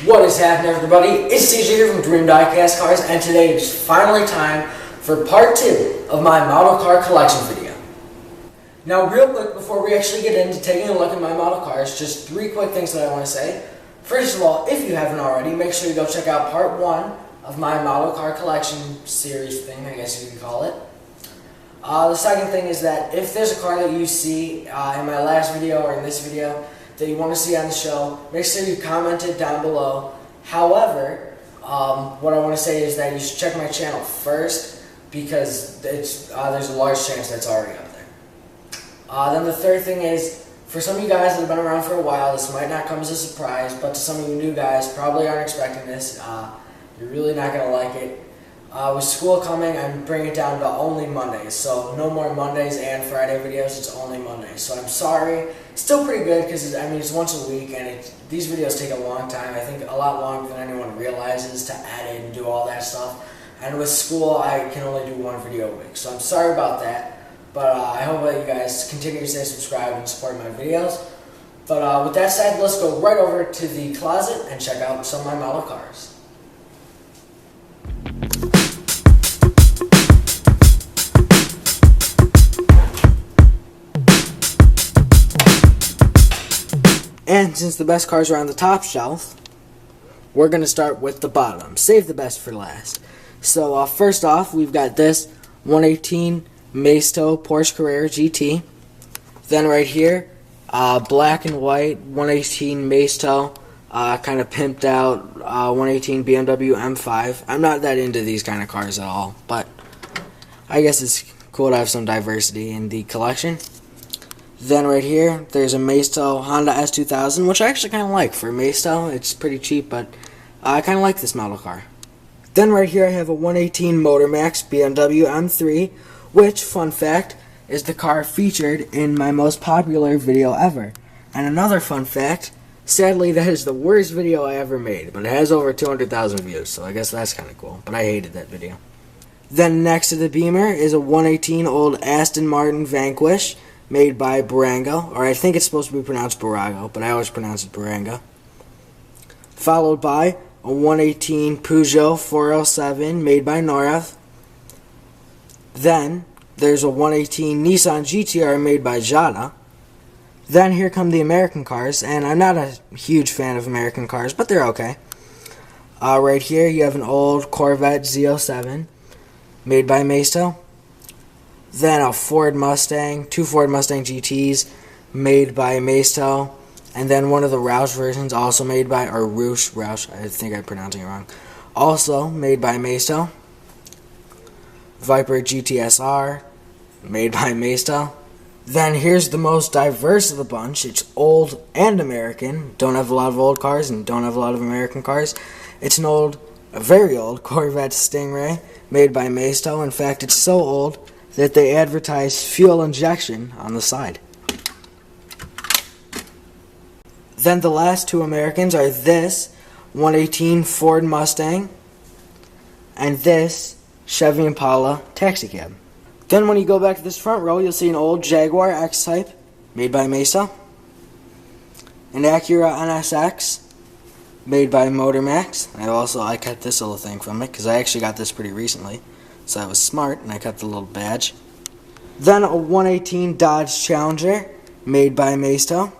What is happening, everybody? It's CJ here from Dream Diecast Cars, and today it's finally time for part 2 of my model car collection video. Now, real quick, before we actually get into taking a look at my model cars, just 3 quick things that I want to say. First of all, if you haven't already, make sure you go check out part 1 of my model car collection series thing, I guess you can call it. The second thing is that if there's a car that you see in my last video or in this video that you want to see on the show, make sure you comment it down below. However, what I want to say is that you should check my channel first because there's a large chance that's already up there. Then the third thing is, for some of you guys that have been around for a while, this might not come as a surprise, but to some of you new guys, probably aren't expecting this. You're really not going to like it. With school coming, I'm bringing it down to only Mondays, so no more Mondays and Friday videos, it's only Mondays. So I'm sorry. It's still pretty good because it's once a week, and these videos take a long time. I think a lot longer than anyone realizes to edit and do all that stuff. And with school, I can only do 1 video a week, so I'm sorry about that. But I hope that you guys continue to stay subscribed and support my videos. But with that said, let's go right over to the closet and check out some of my model cars. And since the best cars are on the top shelf, we're going to start with the bottom. Save the best for last. So first off, we've got this 118 Maisto Porsche Carrera GT. Then right here, black and white 118 Maisto, kind of pimped out 118 BMW M5. I'm not that into these kind of cars at all, but I guess it's cool to have some diversity in the collection. Then right here, there's a Maisto Honda S2000, which I actually kind of like. For Maisto, it's pretty cheap, but I kind of like this model car. Then right here, I have a 118 Motormax BMW M3, which, fun fact, is the car featured in my most popular video ever. And another fun fact, sadly, that is the worst video I ever made, but it has over 200,000 views, so I guess that's kind of cool, but I hated that video. Then next to the Beamer is a 118 old Aston Martin Vanquish, made by Barango, or I think it's supposed to be pronounced Barago, but I always pronounce it Barango. Followed by a 118 Peugeot 407 made by Noref. Then there's a 118 Nissan GT-R made by Jada. Then here come the American cars, and I'm not a huge fan of American cars, but they're okay. Right here you have an old Corvette Z07 made by Maisto. Then a Ford Mustang, 2 Ford Mustang GTs made by Maisto, and then one of the Roush versions also made by, or Rousch, I think I'm pronouncing it wrong, also made by Maisto. Viper GTS R, made by Maisto. Then here's the most diverse of the bunch. It's old and American. Don't have a lot of old cars and don't have a lot of American cars. It's an old, a very old Corvette Stingray made by Maisto. In fact, it's so old that they advertise fuel injection on the side. Then the last 2 Americans are this 118 Ford Mustang and this Chevy Impala Taxi Cab. Then when you go back to this front row, you'll see an old Jaguar X Type made by Maisto, an Acura NSX made by Motormax. I cut this little thing from it because I actually got this pretty recently. So I was smart, and I cut the little badge. Then a 118 Dodge Challenger, made by Maisto.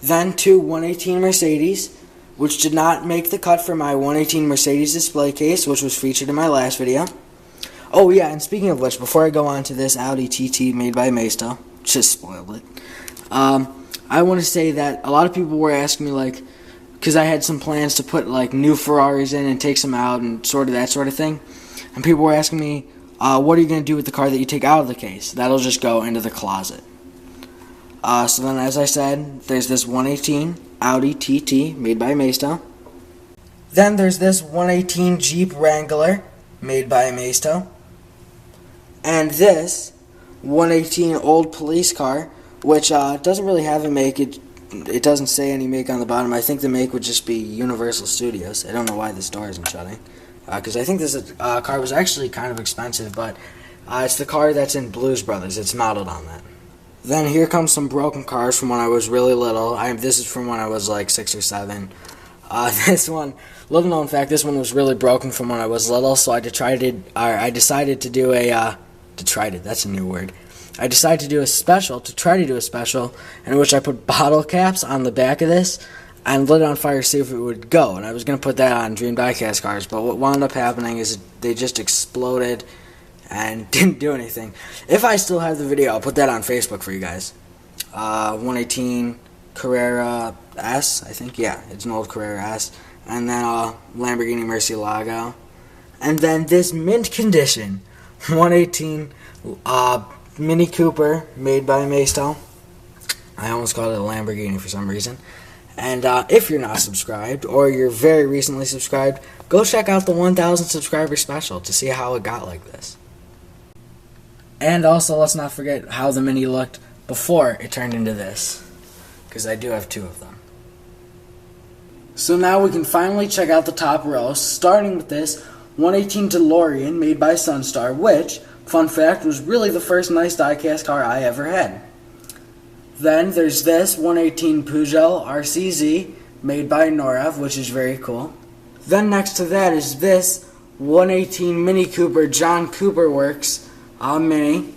Then 2 118 Mercedes, which did not make the cut for my 118 Mercedes display case, which was featured in my last video. Oh yeah, and speaking of which, before I go on to this Audi TT made by Maisto, just spoiled it, I want to say that a lot of people were asking me, like, because I had some plans to put like new Ferraris in and take some out and sort of that sort of thing. And people were asking me, what are you going to do with the car that you take out of the case? That'll just go into the closet. So then, as I said, there's this 118 Audi TT made by Maisto. Then there's this 118 Jeep Wrangler made by Maisto. And this 118 old police car, which doesn't really have a make. It doesn't say any make on the bottom. I think the make would just be Universal Studios. I don't know why this door isn't shutting. Because I think this car was actually kind of expensive, but it's the car that's in Blues Brothers. It's modeled on that. Then here comes some broken cars from when I was really little. This is from when I was like 6 or 7. This one, little known fact, this one was really broken from when I was little, so I decided to do a, that's a new word. I decided to do a special, in which I put bottle caps on the back of this and lit it on fire to see if it would go. And I was going to put that on Dream Diecast cars, but what wound up happening is they just exploded and didn't do anything. If I still have the video, I'll put that on Facebook for you guys. 118 Carrera S, I think. Yeah, it's an old Carrera S. And then Lamborghini Murcielago. And then this mint condition 118 Mini Cooper made by Maisto. I almost called it a Lamborghini for some reason. And if you're not subscribed, or you're very recently subscribed, go check out the 1,000 subscriber special to see how it got like this. And also, let's not forget how the Mini looked before it turned into this, because I do have 2 of them. So now we can finally check out the top row, starting with this 118 DeLorian made by Sunstar, which, fun fact, was really the first nice diecast car I ever had. Then there's this 118 Peugeot RCZ made by Norev, which is very cool. Then next to that is this 118 Mini Cooper John Cooper Works Mini,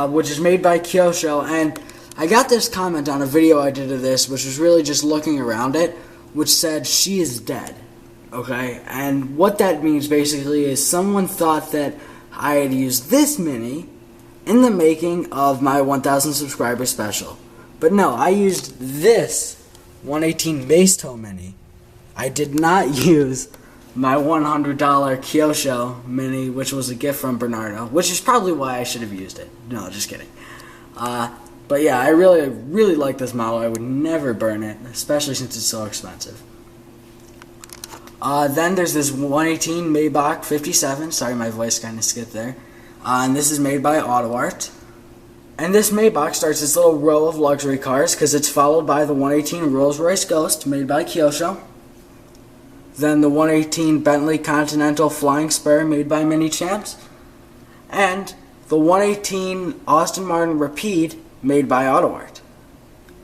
which is made by Kyosho. And I got this comment on a video I did of this, which was really just looking around it, which said, "She is dead." Okay? And what that means basically is someone thought that I had used this Mini in the making of my 1,000 subscriber special. But no, I used this 118 Maisto Mini. I did not use my $100 Kyosho Mini, which was a gift from Bernardo, which is probably why I should have used it. No, just kidding. But yeah, I really like this model. I would never burn it, especially since it's so expensive. Then there's this 118 Maybach 57. Sorry, my voice kind of skipped there. And this is made by AutoArt. And this Maybach starts this little row of luxury cars because it's followed by the 118 Rolls Royce Ghost made by Kyosho. Then the 118 Bentley Continental Flying Spur made by Mini Champs. And the 118 Aston Martin Rapide made by AutoArt.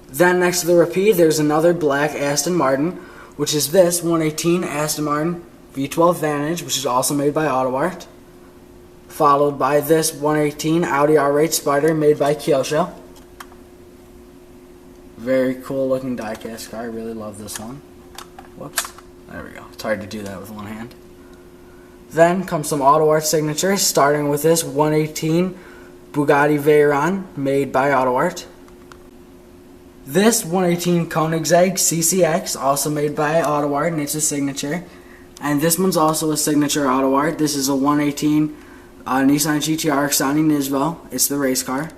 Then next to the Rapide there's another black Aston Martin, which is this 118 Aston Martin V12 Vantage, which is also made by AutoArt. Followed by this 118 Audi R8 Spyder made by Kyosho. Very cool looking diecast car. I really love this one. Whoops. There we go. It's hard to do that with one hand. Then comes some AutoArt signatures, starting with this 118 Bugatti Veyron made by AutoArt. This 118 Koenigsegg CCX, also made by AutoArt, and it's a signature. And this one's also a signature AutoArt. This is a 118 Nissan GT-R Xanavi Nismo. It's the race car.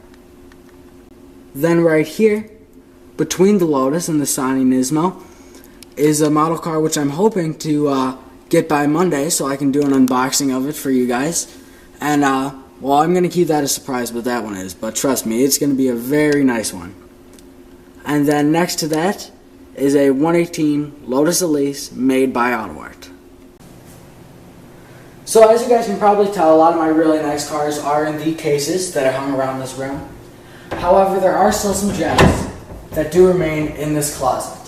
Then right here, between the Lotus and the Xanavi Nismo, is a model car which I'm hoping to get by Monday so I can do an unboxing of it for you guys. And, well, I'm going to keep that a surprise what that one is, but trust me, it's going to be a very nice one. And then next to that is a 118 Lotus Elise made by AutoArt. So as you guys can probably tell, a lot of my really nice cars are in the cases that are hung around this room. However, there are still some gems that do remain in this closet.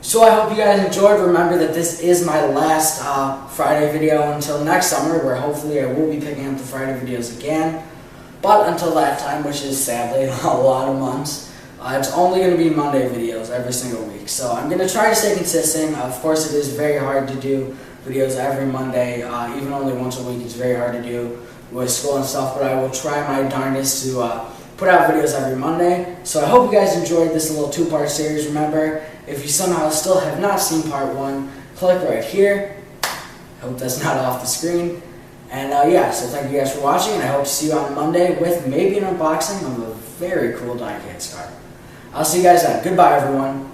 So I hope you guys enjoyed. Remember that this is my last Friday video until next summer, where hopefully I will be picking up the Friday videos again. But until that time, which is sadly a lot of months, it's only going to be Monday videos every single week. So I'm going to try to stay consistent. Of course, it is very hard to do videos every Monday. Even only once a week, it's very hard to do with school and stuff. But I will try my darndest to put out videos every Monday. So I hope you guys enjoyed this little two-part series. Remember, if you somehow still have not seen part 1, click right here. I hope that's not off the screen. And yeah, so thank you guys for watching, and I hope to see you on Monday with maybe an unboxing of a very cool diecast car. I'll see you guys then. Goodbye, everyone.